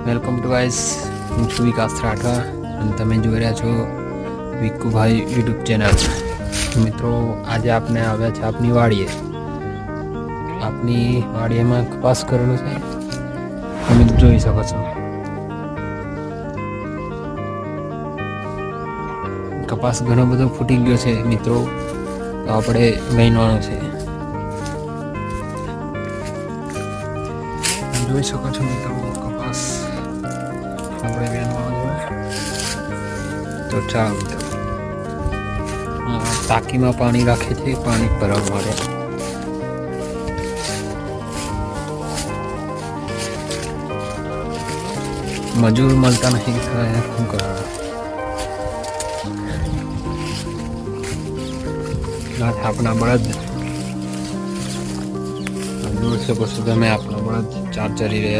Welcome to guys, હું છું વિકાસ રાઠવા અને તમે જોઈ રહ્યા છો વિક્કુભાઈ યુટ્યુબ ચેનલ. મિત્રો, આજે આપણે આવ્યા છે આપની વાડીએ. આપની વાડીએમાં કપાસ કરેલો છે, તમે જોઈ શકો છો. કપાસ ઘણો બધો ફૂટી ગયો છે મિત્રો, તો આપણે વહેણવાનો છે. જોઈ શકો છો મિત્રો, કપાસ આપણે વહેણવાનો છે. તો ચાલો મિત્રો, ટાંકીમાં પાણી રાખે છે પાણી ભરવા માટે. મજૂર મળતા નહીં, શું કરવા. આપણા બળદ જોઈ શકો છો તમે, આપણા બળદ ચાર ચરી રહ્યા